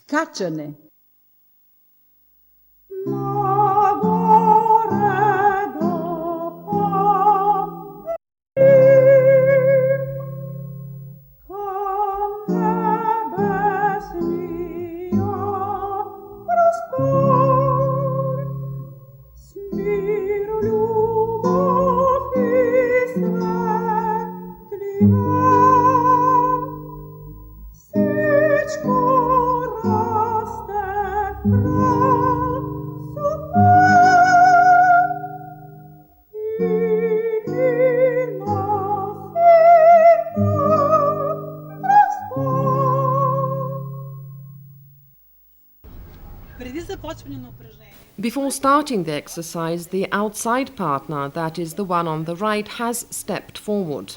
Skačene. Before starting the exercise, the outside partner, that is the one on the right, has stepped forward.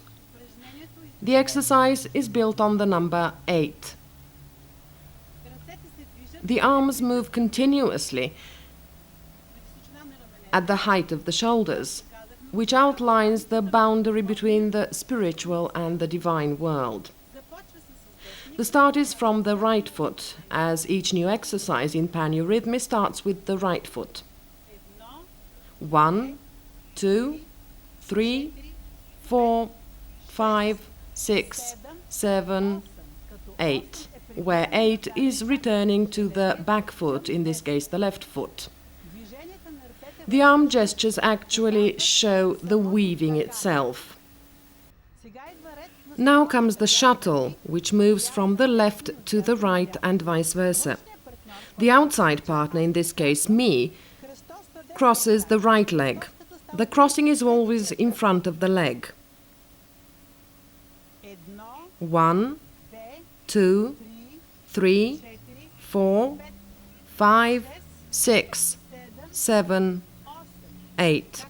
The exercise is built on the number 8. The arms move continuously at the height of the shoulders, which outlines the boundary between the spiritual and the divine world. The start is from the right foot, as each new exercise in Paneurhythmy starts with the right foot. 1, 2, 3, 4, 5, 6, 7, 8, where 8 is returning to the back foot, in this case the left foot. The arm gestures actually show the weaving itself. Now comes the shuttle, which moves from the left to the right and vice versa. The outside partner, in this case me, crosses the right leg. The crossing is always in front of the leg. 1, 2, 3, 4, 5, 6, 7, 8.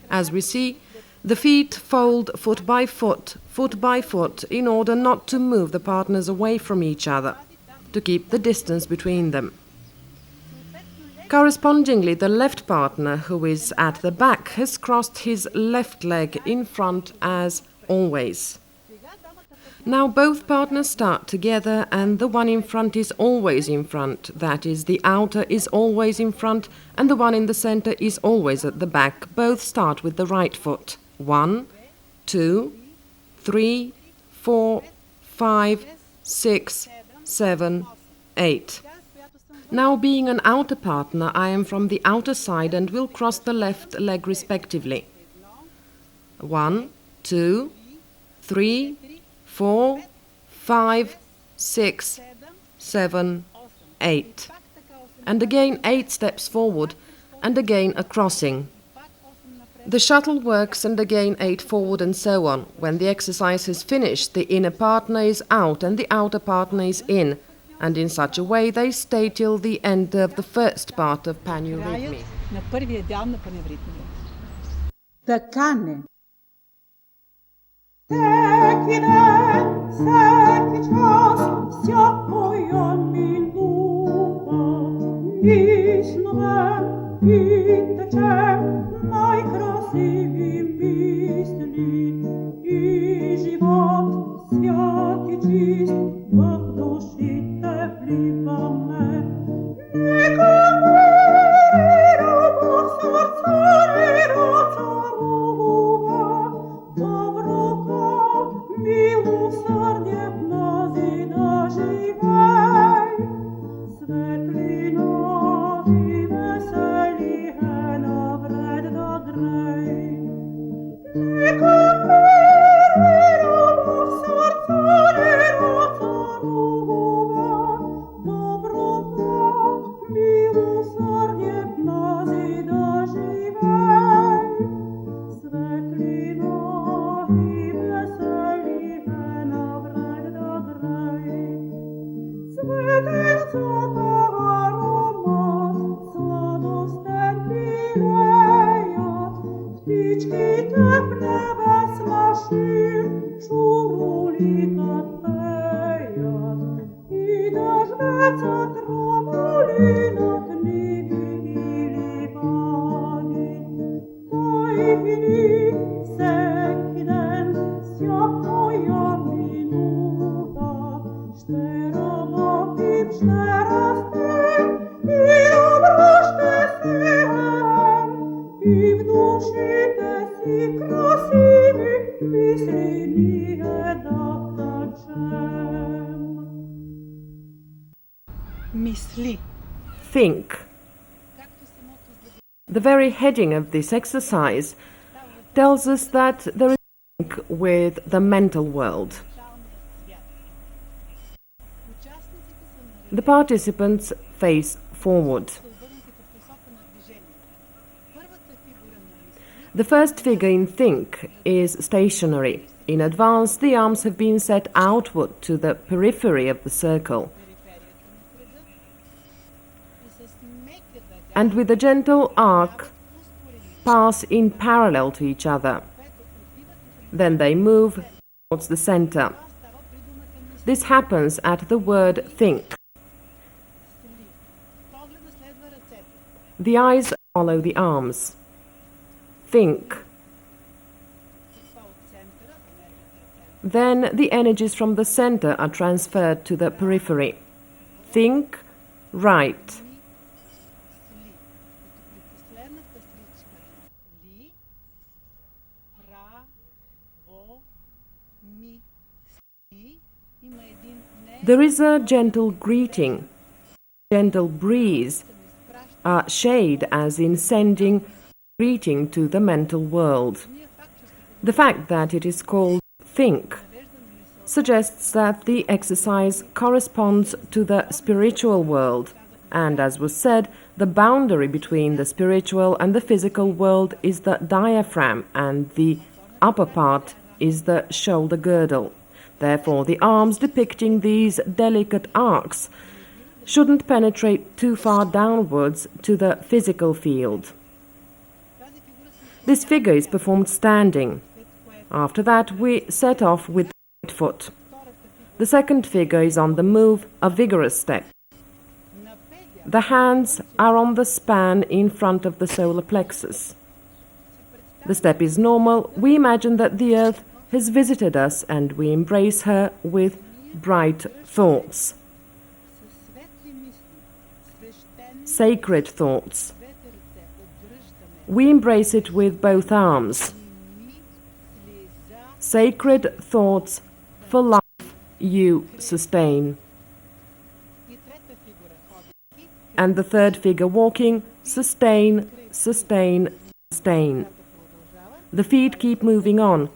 As we see, the feet fold foot by foot, in order not to move the partners away from each other, to keep the distance between them. Correspondingly, the left partner, who is at the back, has crossed his left leg in front as always. Now both partners start together, and the one in front is always in front, that is, the outer is always in front, and the one in the center is always at the back. Both start with the right foot. 1, 2, 3, 4, 5, 6, 7, 8. Now, being an outer partner, I am from the outer side and will cross the left leg respectively. 1, 2, 3, 4, 5, 6, 7, 8. And again 8 steps forward, and again a crossing. The shuttle works, and again 8 forward, and so on. When the exercise is finished, the inner partner is out and the outer partner is in, and in such a way they stay till the end of the first part of Paneurhythmy. Tăcane. Stay И в души си красиви, мисли ние да плачем. Мисли. Think. The very heading of this exercise tells us that there is a link with the mental world. The participants face forward. The first figure in Think is stationary. In advance, the arms have been set outward to the periphery of the circle. And with a gentle arc, pass in parallel to each other. Then they move towards the center. This happens at the word think. The eyes follow the arms. Think. Then the energies from the center are transferred to the periphery. Think, right. There is a gentle greeting, gentle breeze, a shade as in sending greeting to the mental world. The fact that it is called think suggests that the exercise corresponds to the spiritual world, and as was said, the boundary between the spiritual and the physical world is the diaphragm, and the upper part is the shoulder girdle. Therefore, the arms depicting these delicate arcs shouldn't penetrate too far downwards to the physical field. This figure is performed standing. After that, we set off with the right foot. The second figure is on the move, a vigorous step. The hands are on the span in front of the solar plexus. The step is normal. We imagine that the earth has visited us and we embrace her with bright thoughts, sacred thoughts. We embrace it with both arms. Sacred thoughts for life you sustain. And the third figure walking, sustain, sustain, sustain. The feet keep moving on.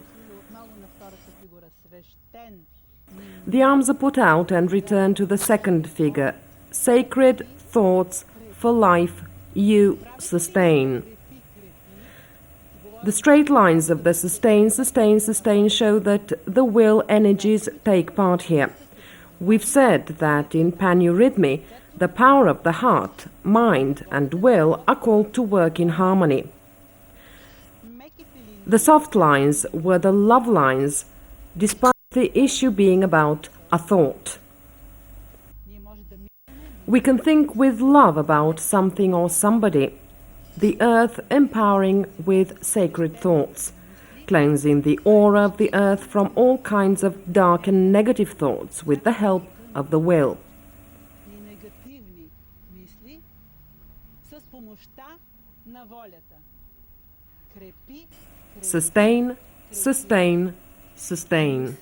The arms are put out and return to the second figure. Sacred thoughts for life you sustain. The straight lines of the sustain, sustain, sustain show that the will energies take part here. We've said that in Paneurhythmy, the power of the heart, mind and will are called to work in harmony. The soft lines were the love lines, despite the issue being about a thought. We can think with love about something or somebody. The earth empowering with sacred thoughts, cleansing the aura of the earth from all kinds of dark and negative thoughts with the help of the will. Sustain, sustain, sustain.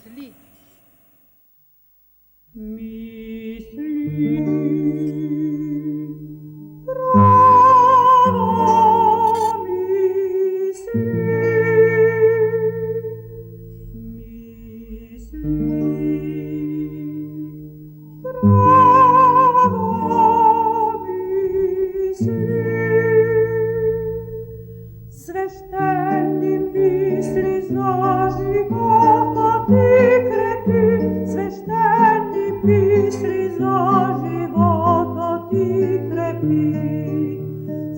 Свещени мисли за живота ти крепи, свещени мисли за живота ти крепи,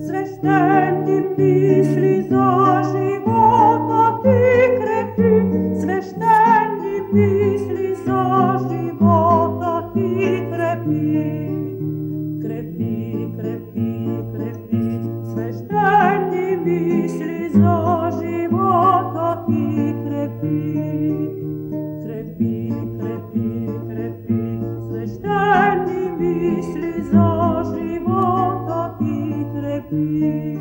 свещени мисли за живота ти крепи, свещени мисли за живота ти крепи. Крепи, крепи, крепи, свещени мисли за живота ти крепи. Крепи, крепи, крепи, свещени мисли за живота ти крепи.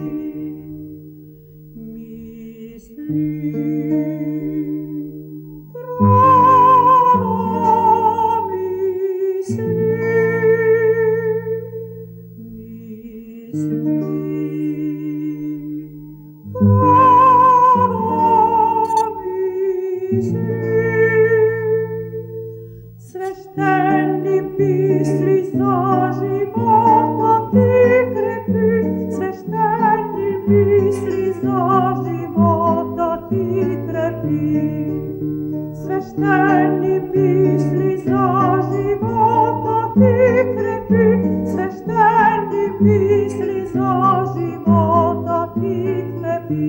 Священні пісні за живота ти крепи, священні пісні за живота ти крепи, священні пісні за живота ти крепи, священні пісні за живота ти крепи.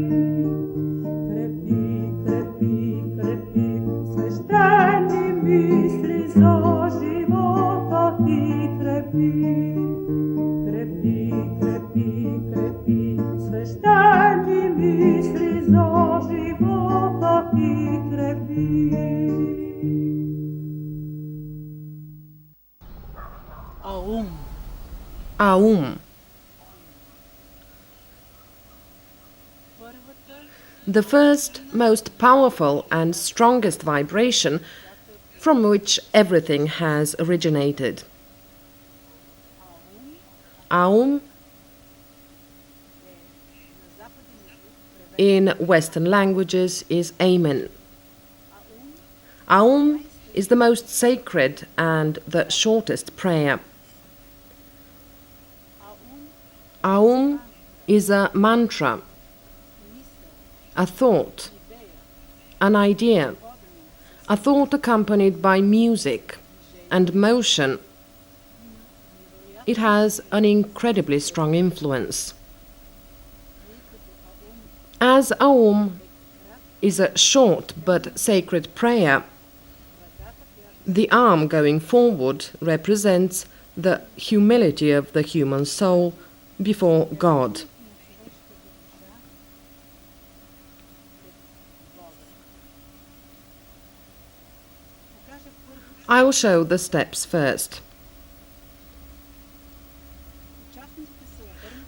Крепи, крепи, крепи, священні пісні за живота ти крепи. Крепи, крепи, крепи, священні пісні за живота ти крепи. Aum. The first, most powerful and strongest vibration from which everything has originated. Aum in Western languages is Amen. Aum is the most sacred and the shortest prayer. Aum is a mantra, a thought, an idea, a thought accompanied by music and motion. It has an incredibly strong influence. As Aum is a short but sacred prayer, the arm going forward represents the humility of the human soul before God. I will show the steps first.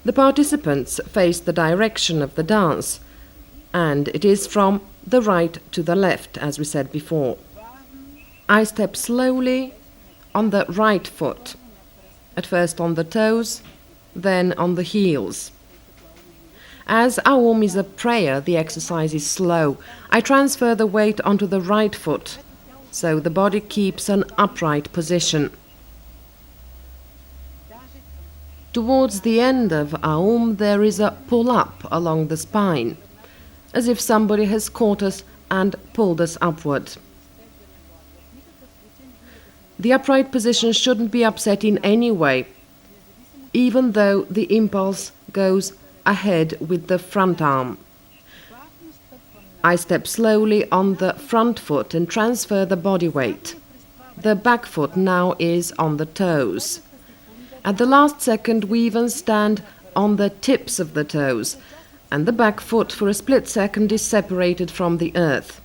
The participants face the direction of the dance, and it is from the right to the left, as we said before. I step slowly on the right foot, at first on the toes, then on the heels. As Aum is a prayer, the exercise is slow. I transfer the weight onto the right foot, so the body keeps an upright position. Towards the end of Aum, there is a pull-up along the spine, as if somebody has caught us and pulled us upward. The upright position shouldn't be upset in any way, even though the impulse goes ahead with the front arm. I step slowly on the front foot and transfer the body weight. The back foot now is on the toes. At the last second, we even stand on the tips of the toes, and the back foot for a split second is separated from the earth.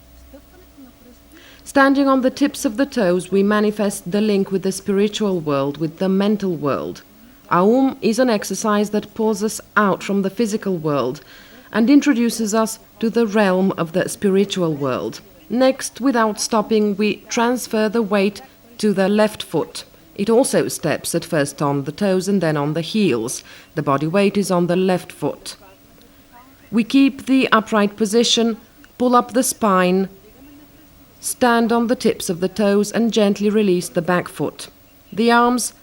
Standing on the tips of the toes, we manifest the link with the spiritual world, with the mental world. Aum is an exercise that pulls us out from the physical world and introduces us to the realm of the spiritual world. Next, without stopping, we transfer the weight to the left foot. It also steps at first on the toes and then on the heels. The body weight is on the left foot. We keep the upright position, pull up the spine, stand on the tips of the toes and gently release the back foot. The arms,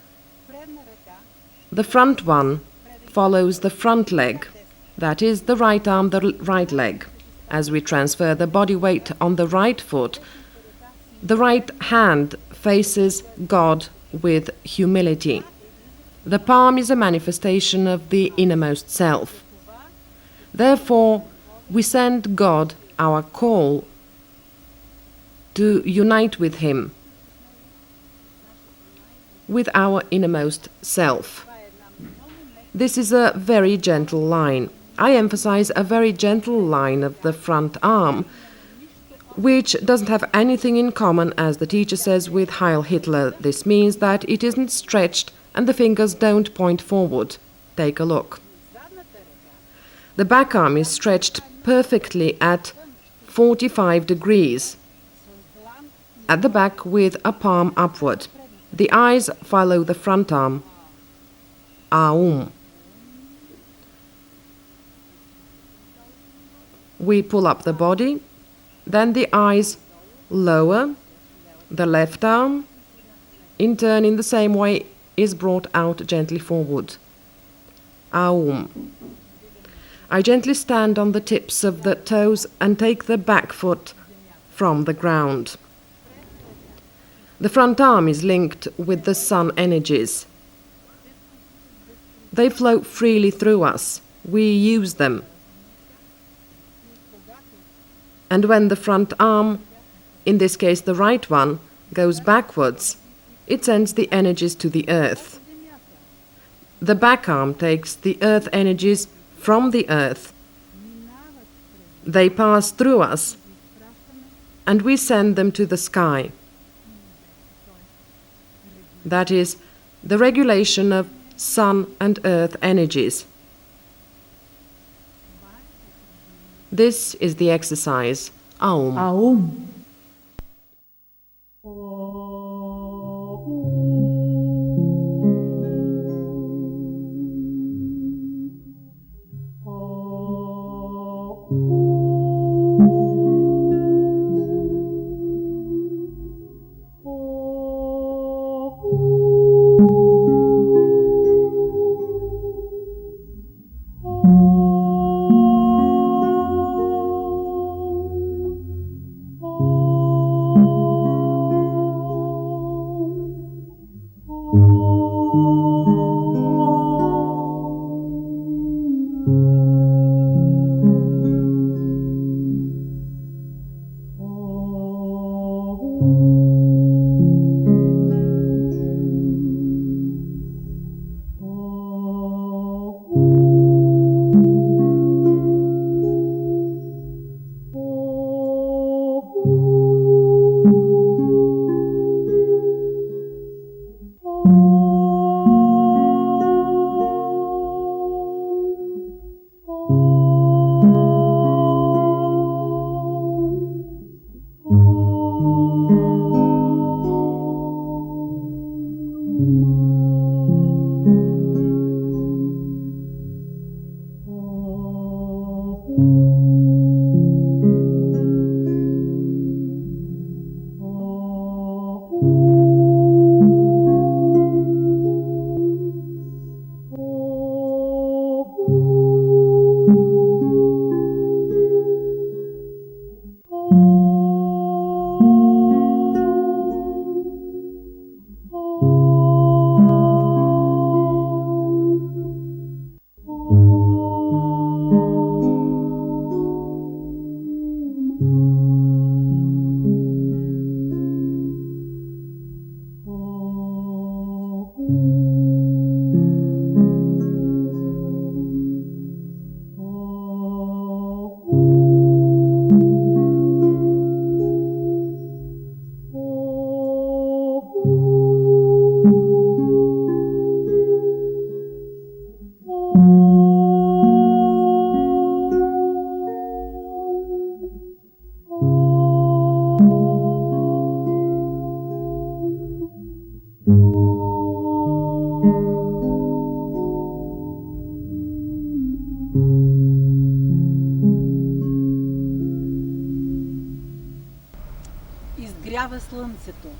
the front one, follows the front leg. That is the right arm, the right leg. As we transfer the body weight on the right foot, the right hand faces God with humility. The palm is a manifestation of the innermost self. Therefore, we send God our call to unite with Him, with our innermost self. This is a very gentle line. I emphasize a very gentle line of the front arm, which doesn't have anything in common, as the teacher says, with Heil Hitler. This means that it isn't stretched and the fingers don't point forward. Take a look. The back arm is stretched perfectly at 45 degrees, at the back with a palm upward. The eyes follow the front arm. Aum. We pull up the body, then the eyes lower, the left arm, in turn in the same way, is brought out gently forward. Aum. I gently stand on the tips of the toes and take the back foot from the ground. The front arm is linked with the sun energies. They flow freely through us. We use them. And when the front arm, in this case the right one, goes backwards, it sends the energies to the earth. The back arm takes the earth energies from the earth. They pass through us, and we send them to the sky. That is the regulation of sun and earth energies. This is the exercise, Aum. Aum.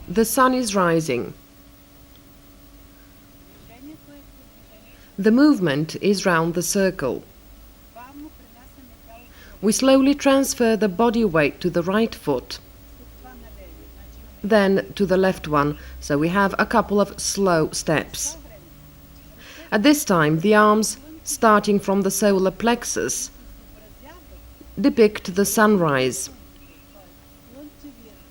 The sun is rising. The movement is round the circle. We slowly transfer the body weight to the right foot, then to the left one, so we have a couple of slow steps. At this time, the arms, starting from the solar plexus, depict the sunrise.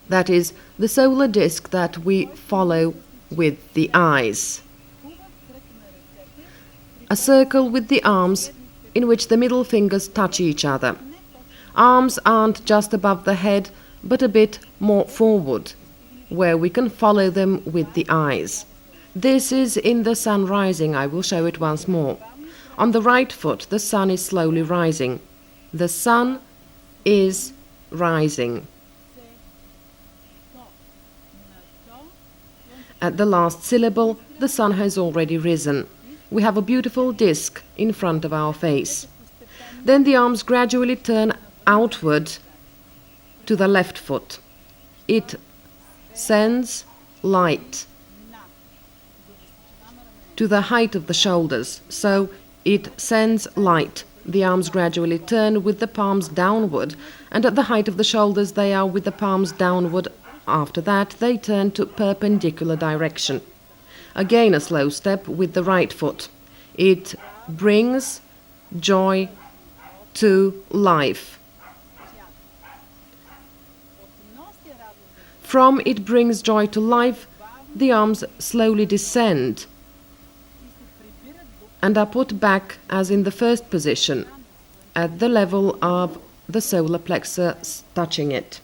That is, the solar disk that we follow with the eyes. A circle with the arms in which the middle fingers touch each other. Arms aren't just above the head, but a bit more forward, where we can follow them with the eyes. This is in the sun rising. I will show it once more. On the right foot, the sun is slowly rising. The sun is rising. At the last syllable, the sun has already risen. We have a beautiful disk in front of our face. Then the arms gradually turn outward to the left foot. it sends light to the height of the shoulders. So it sends light. The arms gradually turn with the palms downward, and at the height of the shoulders they are with the palms downward. After that they turn to perpendicular direction. Again a slow step with the right foot. It brings joy to life. From it brings joy to life, the arms slowly descend and are put back as in the first position, at the level of the solar plexus touching it.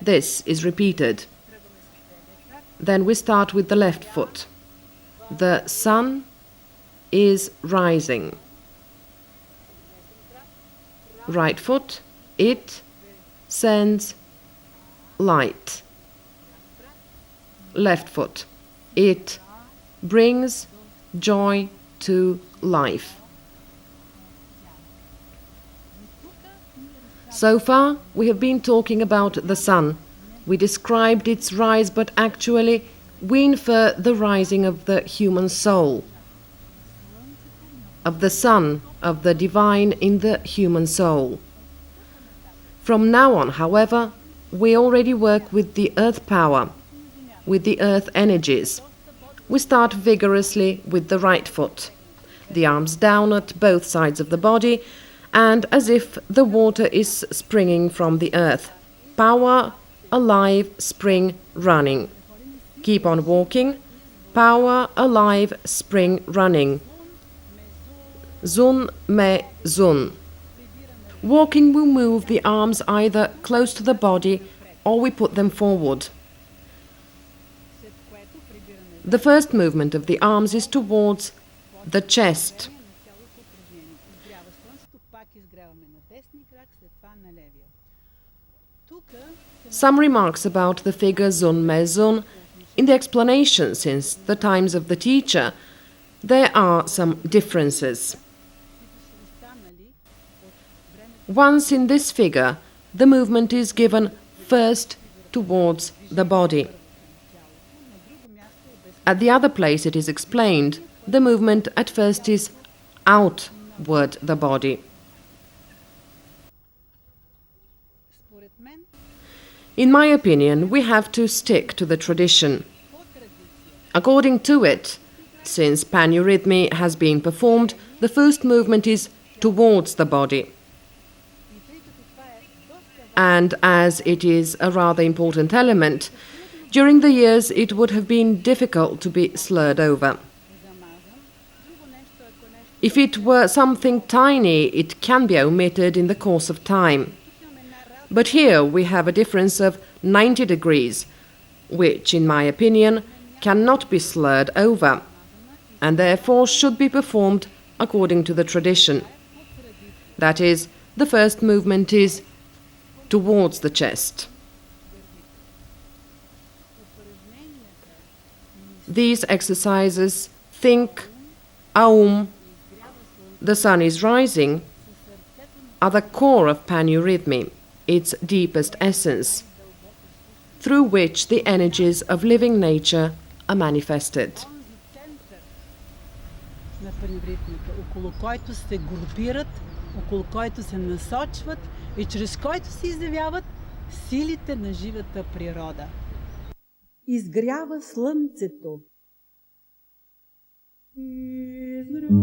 This is repeated. Then we start with the left foot. The sun is rising. Right foot, it sends light. Left foot, it brings joy to life. So far, we have been talking about the sun. We described its rise, but actually we infer the rising of the human soul, of the sun, of the divine in the human soul. From now on, however, we already work with the earth power, with the earth energies. We start vigorously with the right foot, the arms down at both sides of the body, and as if the water is springing from the earth. Power, alive, spring, running. Keep on walking. Power, alive, spring, running. Zun, me, zun. Walking will move the arms either close to the body or we put them forward. The first movement of the arms is towards the chest. Some remarks about the figure zun me zun. In the explanation, since the times of the teacher, there are some differences. Once in this figure, the movement is given first towards the body. At the other place it is explained, the movement at first is outward the body. In my opinion, we have to stick to the tradition. According to it, since Paneurhythmy has been performed, the first movement is towards the body. And as it is a rather important element, during the years it would have been difficult to be slurred over. If it were something tiny, it can be omitted in the course of time. But here we have a difference of 90 degrees, which, in my opinion, cannot be slurred over, and therefore should be performed according to the tradition. That is, the first movement is towards the chest. These exercises, think, aum, the sun is rising, are the core of Paneurhythmy, its deepest essence, through which the energies of living nature are manifested. На паневритмика, около който се групират, около който се насочват и чрез който се изявяват силите на живата природа. Изгрява слънцето. Is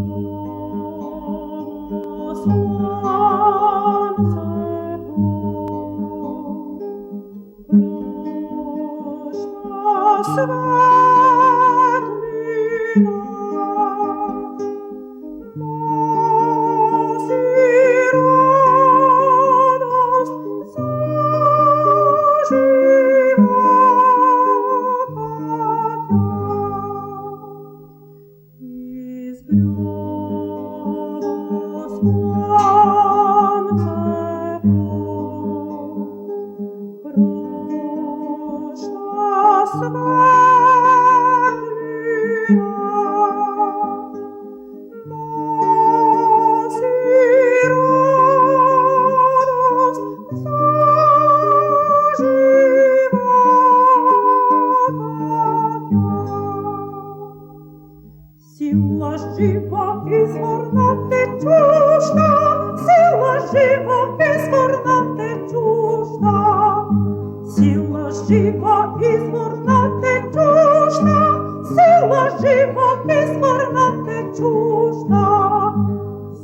жива, изворна течуща, сила жива, изворна течуща.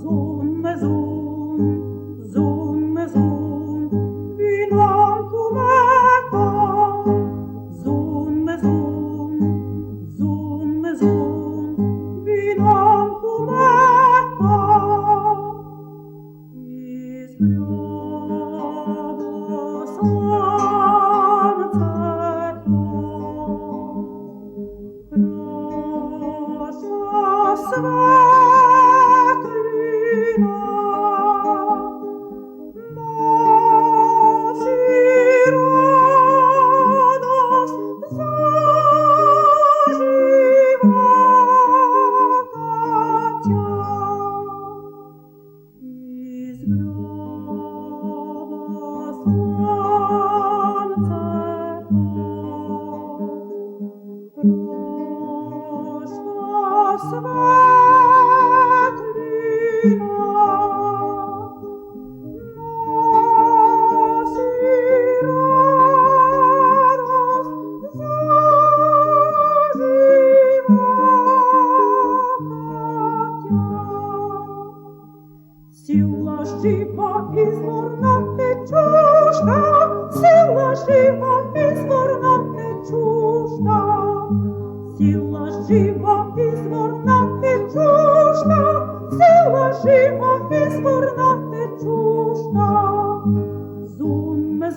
Зун ме зун, вином тумета. Зун ме зун, вином тумета. Изгрява слънцето, праща светлина, носи радост за живота тя. Изгрява слънцето, праща светлина, носи радост за живота тя. Сила жива, изворна течуща, сила жива, изворна течуща. Сила жива, изворна течуща, сила жива, изворна течуща. Зун ме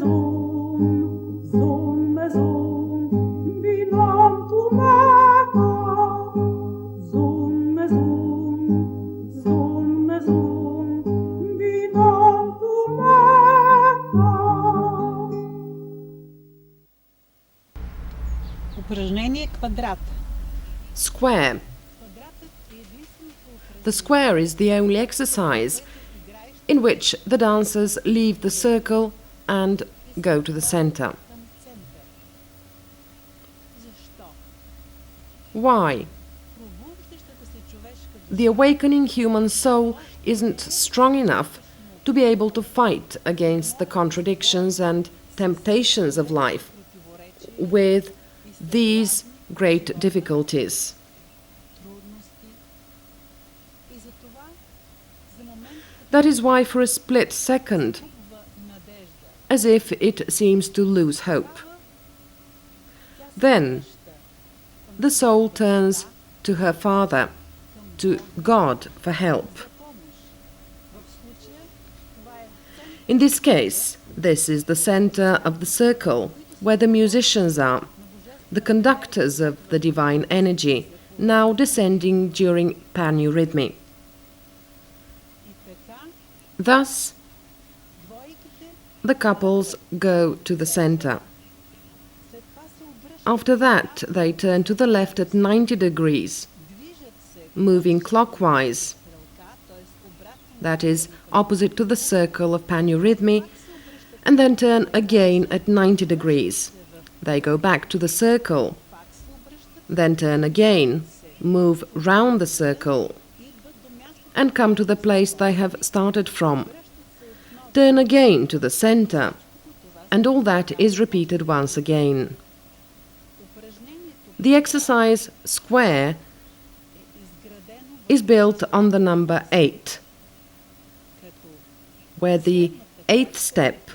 зун, вином тумета. Зун ме зун, вином тумета. Упражнение квадрат. Square. The square is the only exercise in which the dancers leave the circle and go to the center. Why? The awakening human soul isn't strong enough to be able to fight against the contradictions and temptations of life with these great difficulties. That is why for a split second, as if it seems to lose hope, then the soul turns to her Father, to God, for help. In this case, this is the center of the circle where the musicians are, the conductors of the divine energy, now descending during Paneurhythmy. Thus, the couples go to the center. After that, they turn to the left at 90 degrees, moving clockwise, that is, opposite to the circle of Paneurhythmy, and then turn again at 90 degrees. They go back to the circle, then turn again, move round the circle, and come to the place they have started from. Turn again to the center, and all that is repeated once again. The exercise square is built on the number 8, where the 8th step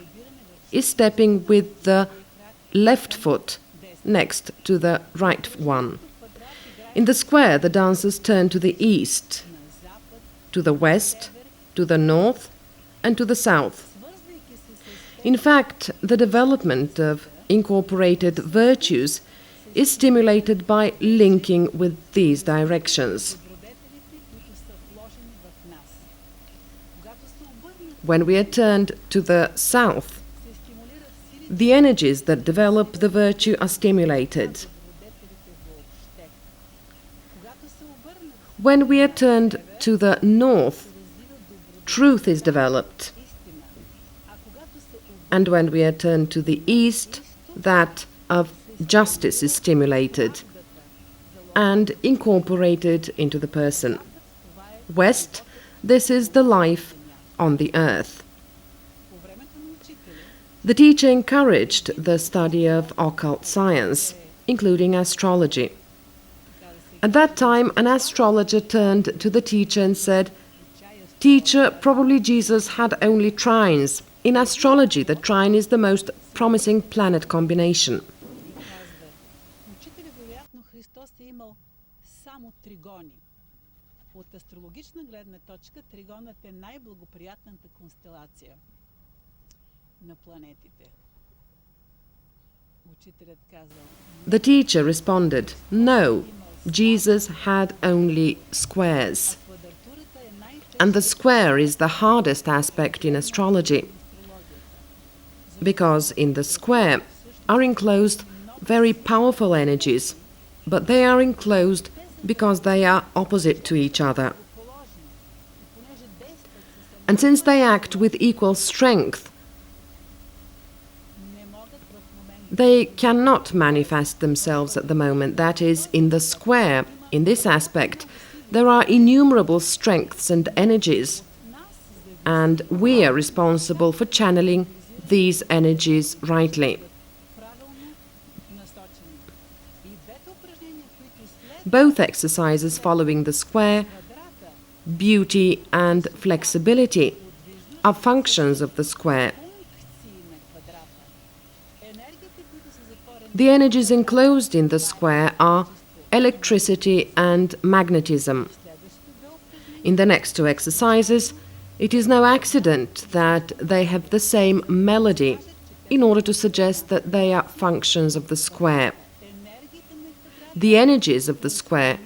is stepping with the left foot next to the right one. In the square, the dancers turn to the east, to the west, to the north, and to the south. In fact, the development of incorporated virtues is stimulated by linking with these directions. When we are turned to the south, the energies that develop the virtue are stimulated. When we are turned to the north, truth is developed. And when we are turned to the east, that of justice is stimulated and incorporated into the person. West, this is the life on the earth. The teacher encouraged the study of occult science, including astrology. At that time, an astrologer turned to the teacher and said, "Teacher, probably Jesus had only trines. In astrology, the trine is the most promising planet combination." Учителя, вероятно, Христос е имал само тригони. От астрологична гледна точка, тригонът е най-благоприятната констелация на планетите. Учителят казал: The teacher responded, "No, Jesus had only squares. квадратурата е And the square is the hardest aspect in astrology, because in the square are enclosed very powerful energies, but they are enclosed because they are opposite to each other. And since they act with equal strength, they cannot manifest themselves at the moment. That is, in the square, in this aspect, there are innumerable strengths and energies, and we are responsible for channeling these energies rightly." Both exercises following the square, beauty and flexibility, are functions of the square. The energies enclosed in the square are electricity and magnetism. In the next two exercises, it is no accident that they have the same melody in order to suggest that they are functions of the square. The energies of the square,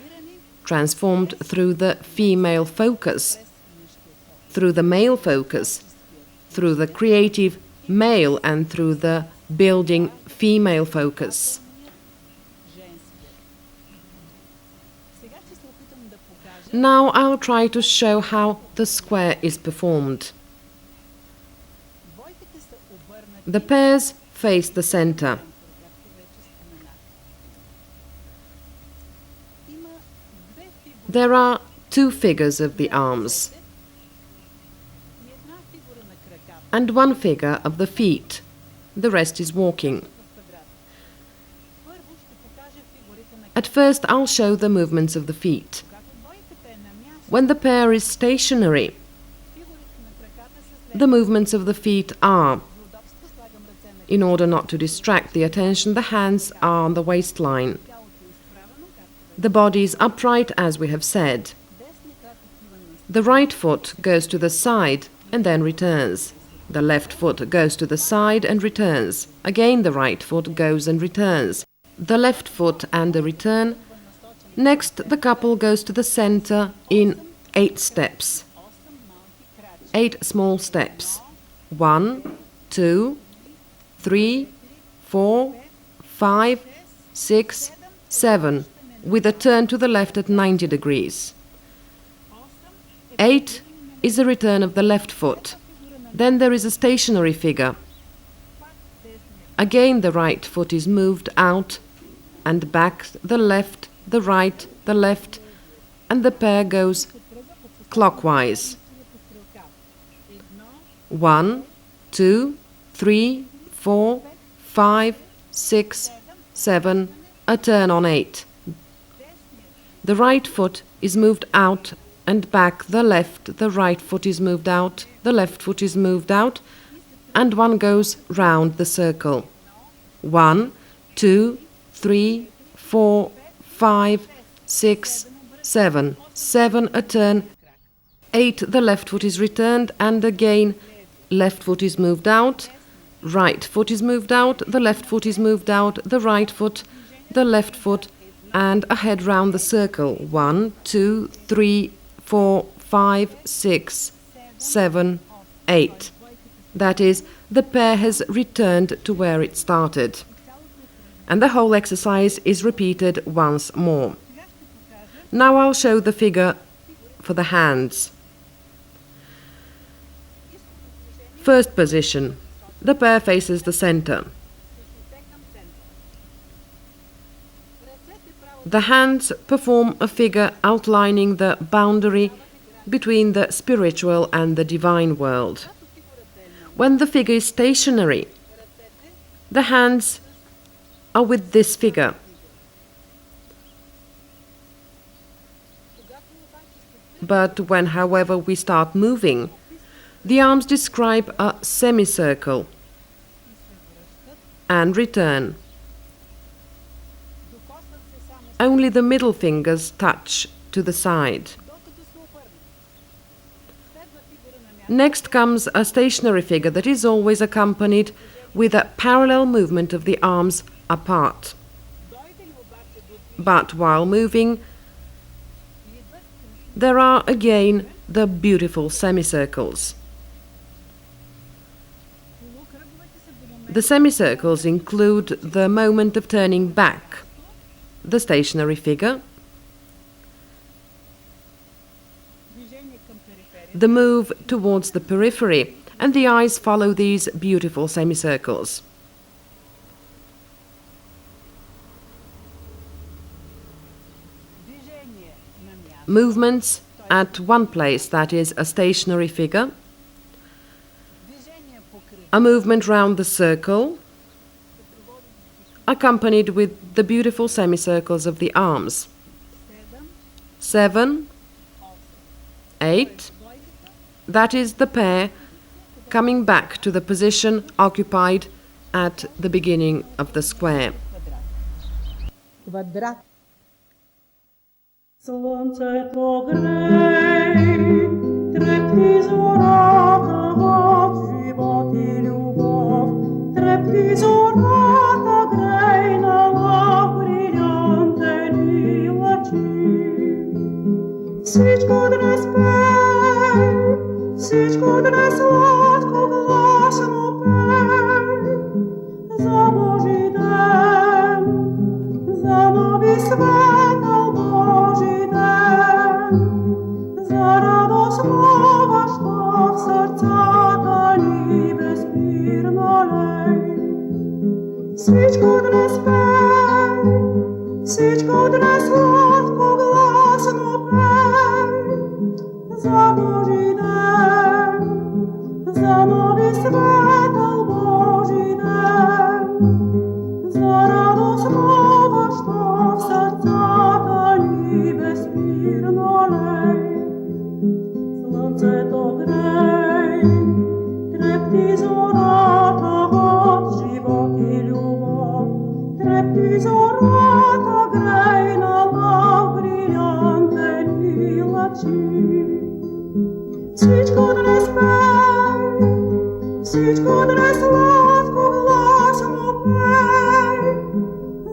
transformed through the female focus, through the male focus, through the creative male and through the building female focus. Now I'll try to show how the square is performed. The pairs face the center. There are two figures of the arms and one figure of the feet. The rest is walking. At first, I'll show the movements of the feet. When the pair is stationary, the movements of the feet are, in order not to distract the attention, the hands are on the waistline. The body is upright, as we have said. The right foot goes to the side and then returns. The left foot goes to the side and returns. Again, the right foot goes and returns. The left foot and a return. Next, the couple goes to the center in 8 steps. 8 small steps. 1, 2, 3, 4, 5, 6, 7, with a turn to the left at 90 degrees. 8 is the return of the left foot. Then there is a stationary figure. Again, the right foot is moved out and back, the left, the right, the left, and the pair goes clockwise. 1, 2, 3, 4, 5, 6, 7, a turn on 8. The right foot is moved out and back, the left, the right foot is moved out, the left foot is moved out, and one goes round the circle. 1, 2, 3, 4, 5, 6, 7. 7, a turn. 8, the left foot is returned, and again, left foot is moved out, right foot is moved out, the left foot is moved out, the right foot, the left foot, and a head round the circle. 1, 2, 3, 4, 5, 6, 7, 8. That is, the pair has returned to where it started. And the whole exercise is repeated once more. Now I'll show the figure for the hands. First position. The pair faces the center. The hands perform a figure outlining the boundary between the spiritual and the divine world. When the figure is stationary, The hands are with this figure. But when, however, we start moving, the arms describe a semicircle and return. Only the middle fingers touch to the side. Next comes a stationary figure that is always accompanied with a parallel movement of the arms apart. But while moving, there are again the beautiful semicircles. The semicircles include the moment of turning back, the stationary figure, the move towards the periphery, and the eyes follow these beautiful semicircles. Movements at one place, that is a stationary figure, a movement round the circle, accompanied with the beautiful semicircles of the arms. 7, 8, that is the pair coming back to the position occupied at the beginning of the square. Квадрат. Сонце то грей, трепти зората, от живот и любов. Трепти зората, грей на брилянтени лъчи. Всичко днес пей, всичко днес сладко гласно пей. За Божи ден, за нови светъл Божи ден, за радост нова, що в сърцата ни безспирно лей. Всичко днес пей, всичко днес сладко гласно пей. За Божи ден, за нови светъл Божи ден, за радост нова, що в сърцата ни безспирно лей. Слънцето грей, трепти зората от живот и любов. Трепти зората, грей на брилянтени лъчи. Всичко днес пей, всичко днес сладко гласно пей.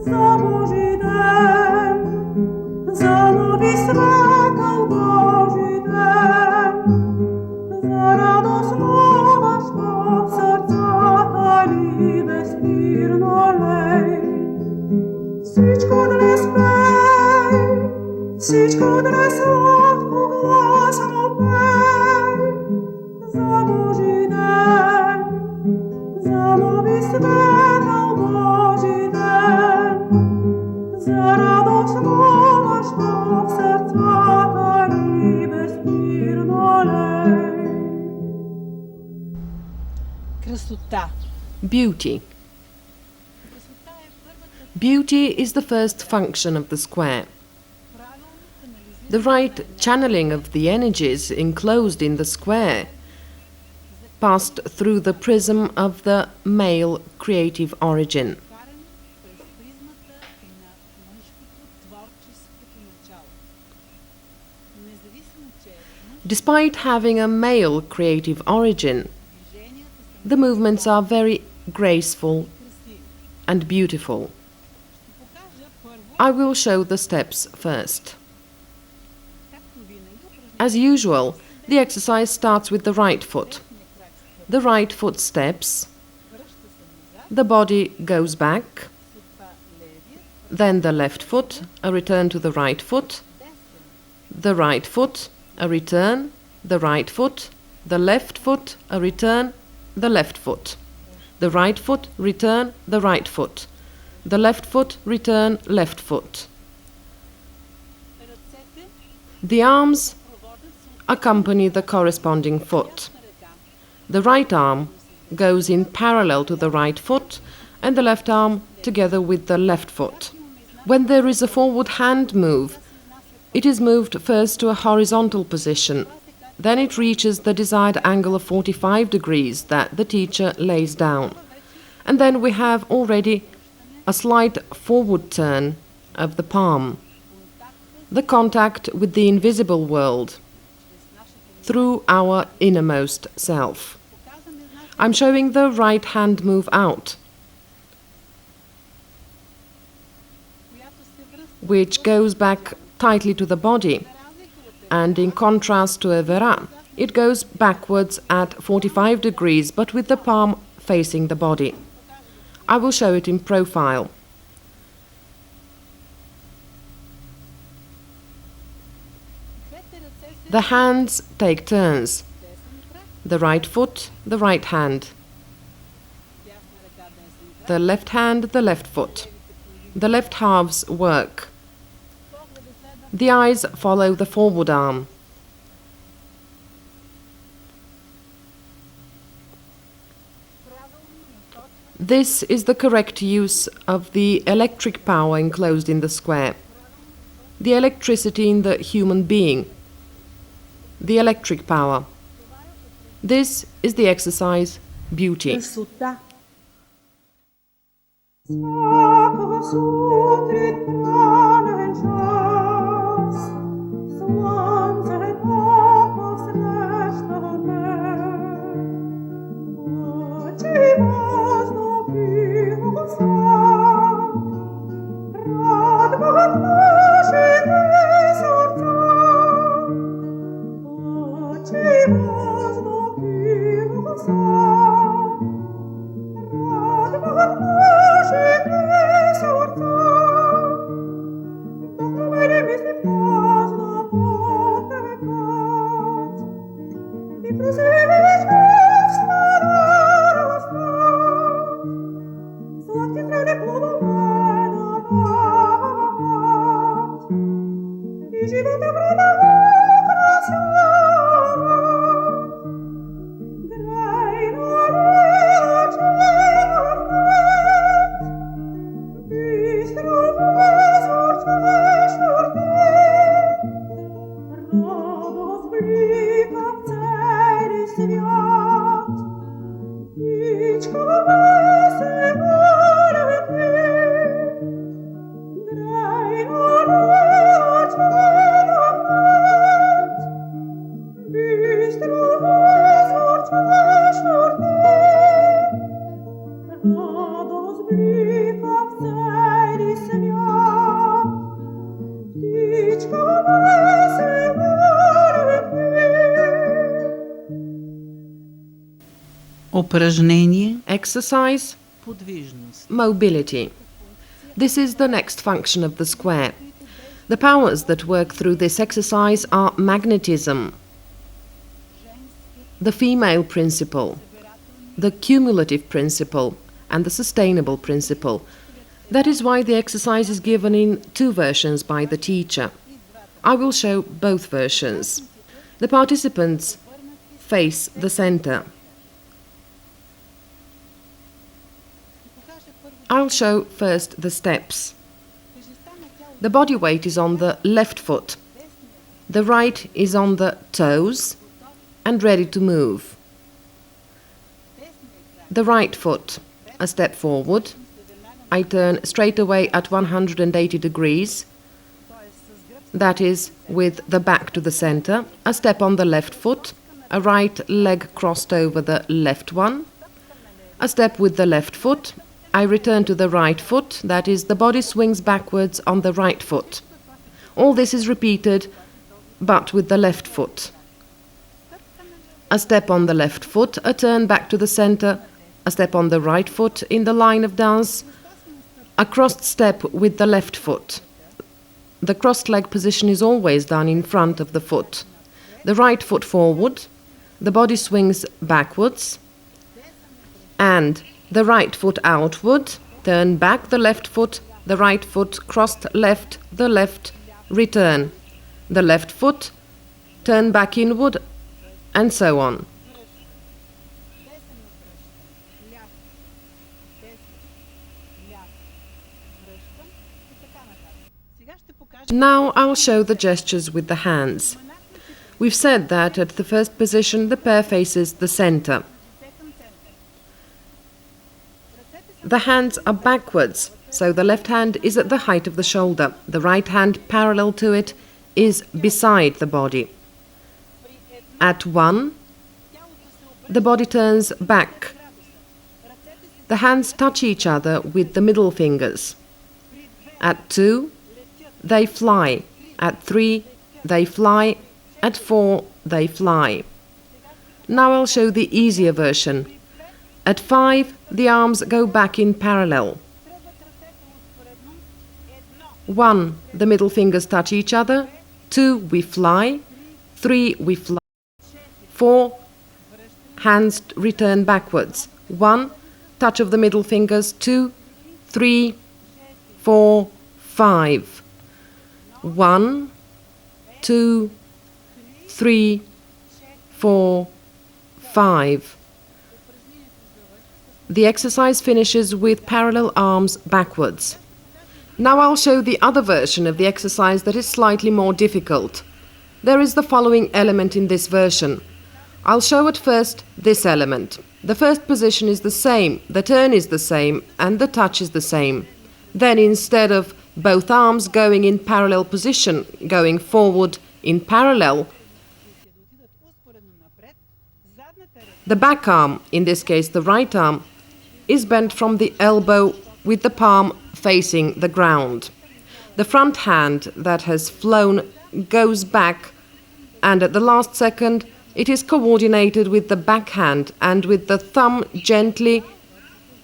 За Божи ден, за нови светъл Божи ден, за радост нова, що в сърцата ни безспирно лей. Всичко днес пей, всичко днес сладко гласно пей. За Божи ден, за нови светъл Божи ден, за радост нова, що в сърцата ни безспирно лей. Красота. Beauty. Beauty is the first function of the square. The right channeling of the energies enclosed in the square passed through the prism of the male creative origin. Despite having a male creative origin, the movements are very graceful and beautiful. I will show the steps first. As usual, the exercise starts with the right foot. The right foot steps, the body goes back, then the left foot, a return to the right foot, the right foot, a return, the right foot, the left foot, a return, the left foot, the right foot, return, the right foot, the left foot, return, left foot. The arms accompany the corresponding foot. The right arm goes in parallel to the right foot and the left arm together with the left foot. When there is a forward hand move, it is moved first to a horizontal position. Then it reaches the desired angle of 45 degrees that the teacher lays down. And then we have already a slight forward turn of the palm. The contact with the invisible world through our innermost self. I'm showing the right hand move out, which goes back tightly to the body, and in contrast to a vera, it goes backwards at 45 degrees but with the palm facing the body. I will show it in profile. The hands take turns. The right foot, the right hand. The left hand, the left foot. The left halves work. The eyes follow the forward arm. This is the correct use of the electric power enclosed in the square. The electricity in the human being. The electric power. This is the exercise beauty. Красота. Всякого сутрит пьяный час, Сонце посреща мене, очі воздухи голоса, радвать наші серця, очі воздухи голоса. Упражнение. Exercise, Подвижност. mobility. This is the next function of the square. The powers that work through this exercise are magnetism, the female principle, the cumulative principle, and the sustainable principle. That is why the exercise is given in two versions by the teacher. I will show both versions. The participants face the center. I'll show first the steps. The body weight is on the left foot. The right is on the toes and ready to move. The right foot, a step forward. I turn straight away at 180 degrees. That is, with the back to the center. A step on the left foot. A right leg crossed over the left one. A step with the left foot. I return to the right foot, that is, the body swings backwards on the right foot. All this is repeated, but with the left foot. A step on the left foot, a turn back to the center, a step on the right foot in the line of dance, a crossed step with the left foot. The crossed leg position is always done in front of the foot. The right foot forward, the body swings backwards, and the right foot outward, turn back the left foot, the right foot crossed left, the left, return. The left foot, turn back inward, and so on. Now I'll show the gestures with the hands. We've said that at the first position the pair faces the center. The hands are backwards, so the left hand is at the height of the shoulder. The right hand, parallel to it, is beside the body. At 1, the body turns back. The hands touch each other with the middle fingers. At 2, they fly. At 3, they fly. At 4, they fly. Now I'll show the easier version. At 5, the arms go back in parallel. 1, the middle fingers touch each other. 2, we fly. 3, we fly. 4, hands return backwards. 1, touch of the middle fingers. 2, 3, 4, 5. 1, 2, 3, 4, 5. The exercise finishes with parallel arms backwards. Now I'll show the other version of the exercise that is slightly more difficult. There is the following element in this version. I'll show at first this element. The first position is the same, the turn is the same, and the touch is the same. Then instead of both arms going in parallel position, going forward in parallel, the back arm, in this case the right arm, is bent from the elbow with the palm facing the ground. The front hand that has flown goes back, and at the last second it is coordinated with the back hand, and with the thumb gently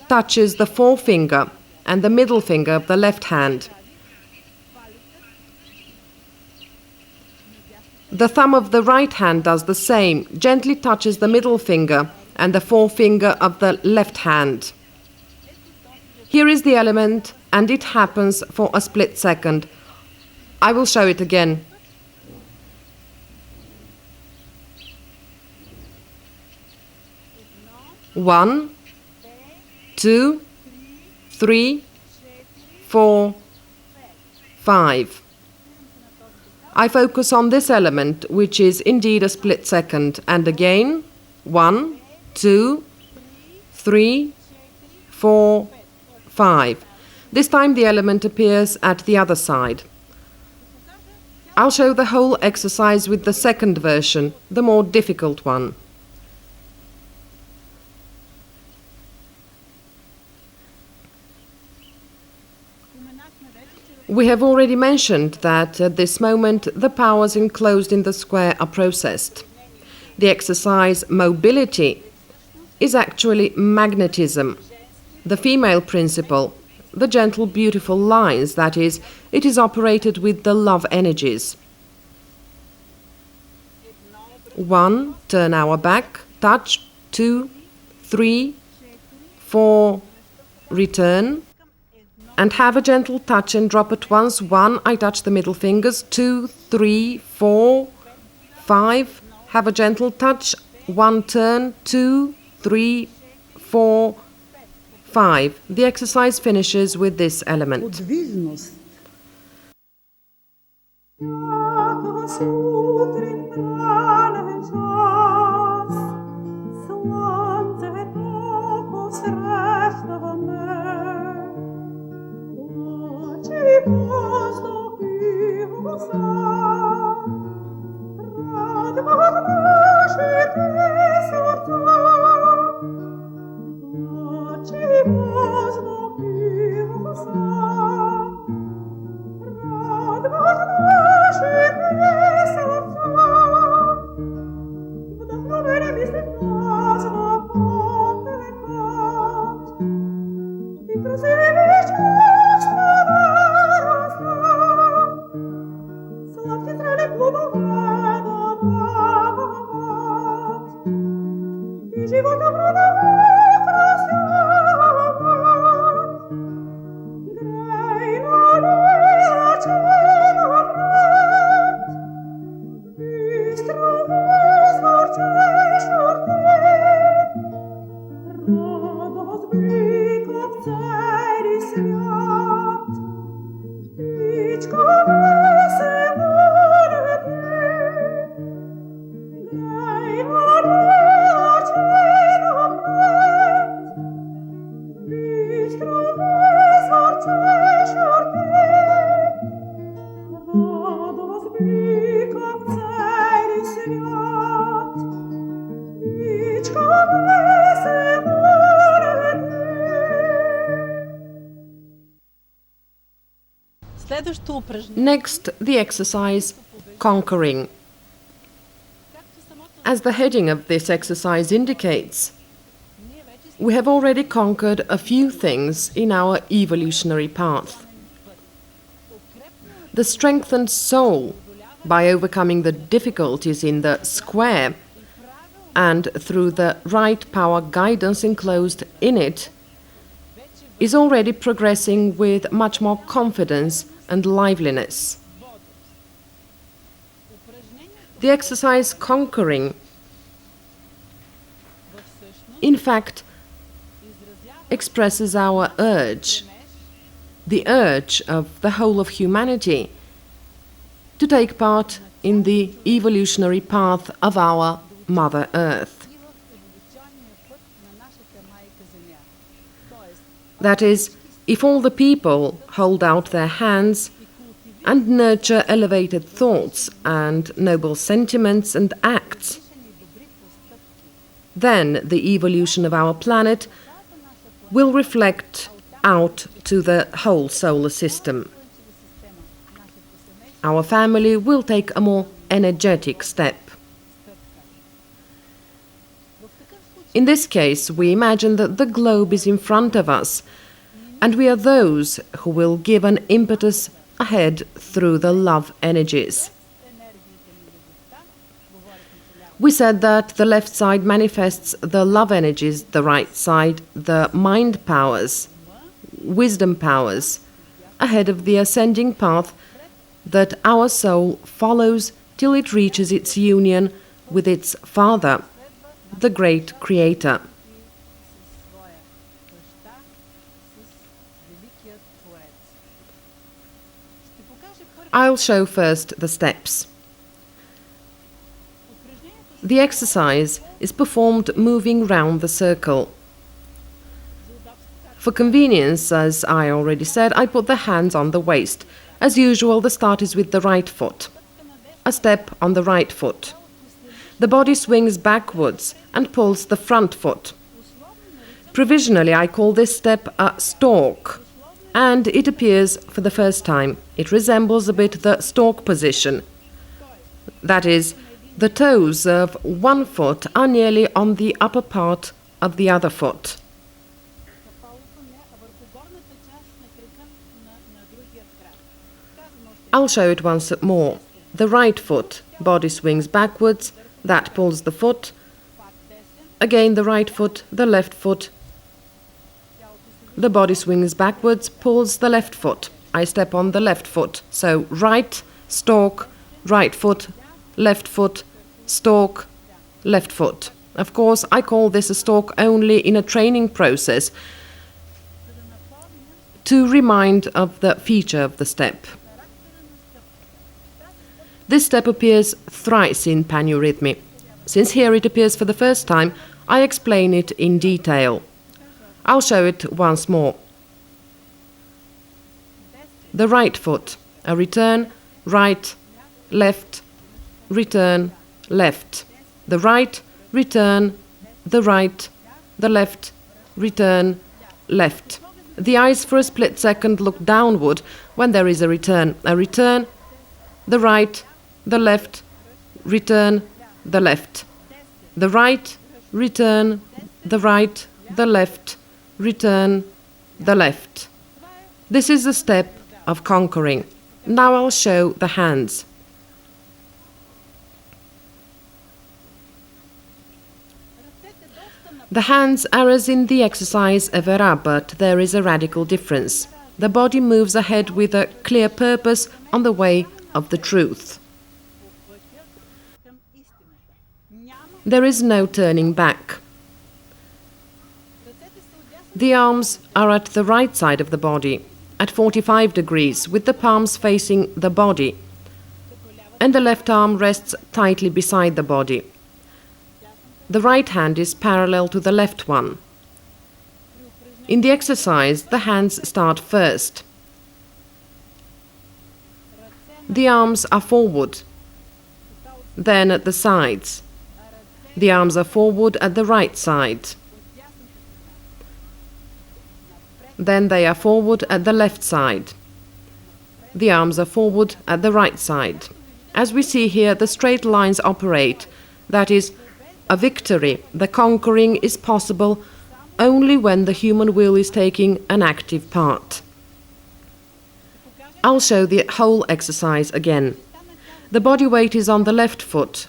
touches the forefinger and the middle finger of the left hand. The thumb of the right hand does the same, gently touches the middle finger and the forefinger of the left hand. Here is the element, and it happens for a split second. I will show it again. One, 2, 3, 4, 5. I focus on this element, which is indeed a split second, and again 1, 2, 3, 4, 5. This time the element appears at the other side. I'll show the whole exercise with the second version, the more difficult one. We have already mentioned that at this moment the powers enclosed in the square are processed. The exercise mobility is actually magnetism, the female principle, the gentle beautiful lines, that is, it is operated with the love energies. 1, turn our back, touch, 2, 3, 4, return, and have a gentle touch and drop at once. 1, I touch the middle fingers. 2, 3, 4, 5, have a gentle touch. 1, turn. 2, 3, 4, 5. The exercise finishes with this element. Подвижност. Jako z utryn rany czas, słońce to posreszta me. Oczy wozdох i łza, radwa nasze te serca. Oczy wozdох i łza, radwa nasze te serca. Wdохновенiem jesteś nas na popekat i krzywisz czystna rosna. Słodkie zrany plodowego płat i żywota młodego krasnowat. Grej na cielo brat, bystro zwarczesz ordet. Radość bryka w cały świat, Idź Следващото упражнение. Next, the exercise conquering. As the heading of this exercise indicates, we have already conquered a few things in our evolutionary path. The strengthened soul, by overcoming the difficulties in the square and through the right power guidance enclosed in it, is already progressing with much more confidence and liveliness. The exercise conquering, in fact, expresses our urge, the urge of the whole of humanity, to take part in the evolutionary path of our Mother Earth. That is, if all the people hold out their hands and nurture elevated thoughts and noble sentiments and acts, then the evolution of our planet will reflect out to the whole solar system. Our family will take a more energetic step. In this case, we imagine that the globe is in front of us, and we are those who will give an impetus ahead through the love energies. We said that the left side manifests the love energies, the right side the mind powers, wisdom powers, ahead of the ascending path that our soul follows till it reaches its union with its Father, the great Creator. I'll show first the steps. The exercise is performed moving round the circle. For convenience, as I already said, I put the hands on the waist. As usual, the start is with the right foot. A step on the right foot. The body swings backwards and pulls the front foot. Provisionally, I call this step a stalk, and it appears for the first time. It resembles a bit the stalk position. That is, the toes of one foot are nearly on the upper part of the other foot. I'll show it once more. The right foot, body swings backwards, that pulls the foot. Again the right foot, the left foot. The body swings backwards, pulls the left foot. I step on the left foot. So right, stalk, right foot, left foot, stalk, left foot. Of course, I call this a stalk only in a training process to remind of the feature of the step. This step appears thrice in Paneurhythmy. Since here it appears for the first time, I explain it in detail. I'll show it once more. The right foot, a return, right, left, return, left. The right, return, the right, the left, return, left. The eyes for a split second look downward when there is a return, the right, the left, return, the left. The right, return, the right, the left, return, the left. This is the step of conquering. Now I'll show the hands. The hands are as in the exercise Evera, but there is a radical difference. The body moves ahead with a clear purpose on the way of the truth. There is no turning back. The arms are at the right side of the body, at 45 degrees, with the palms facing the body, and the left arm rests tightly beside the body. The right hand is parallel to the left one. In the exercise, the hands start first. The arms are forward, then at the sides. The arms are forward at the right side. Then they are forward at the left side. the arms are forward at the right side. As we see here, the straight lines operate. That is, a victory, the conquering, is possible only when the human will is taking an active part. I'll show the whole exercise again. The body weight is on the left foot.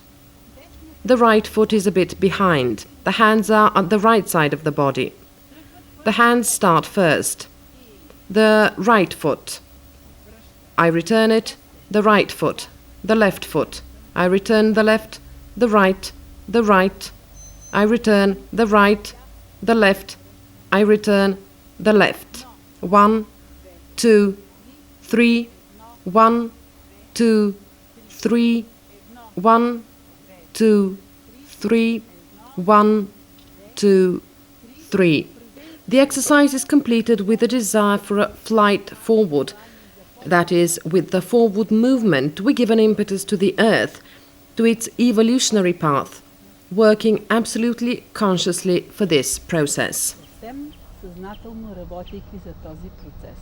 The right foot is a bit behind. The hands are on the right side of the body. The hands start first. The right foot. I return it. The right foot. The left foot. I return the left. The right. The right. I return the right. The left. I return the left. 1, 2, 3. 1, 2, 3. 1, 2, 3. 1, 2, 3. The exercise is completed with a desire for a flight forward. That is, with the forward movement, we give an impetus to the earth, to its evolutionary path, working absolutely consciously for this process. Съвсем съзнателно работейки за този процес.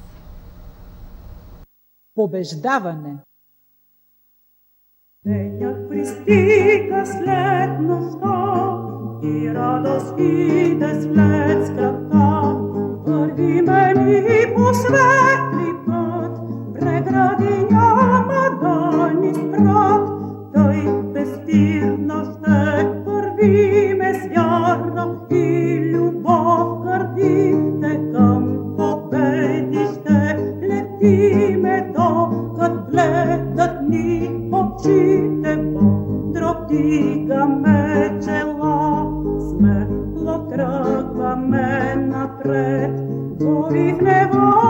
Побеждаване. Денят пристига след нощта и радост иде след скръпта. Вървиме ли по светли път, прегради няма да ни спрат. Тъй безспирно ще вървиме с вяра и любов гърдите към победище. Летиме докато гледат ни очите, бодро вдигаме чела. Смело тръгваме напред, гори в небо.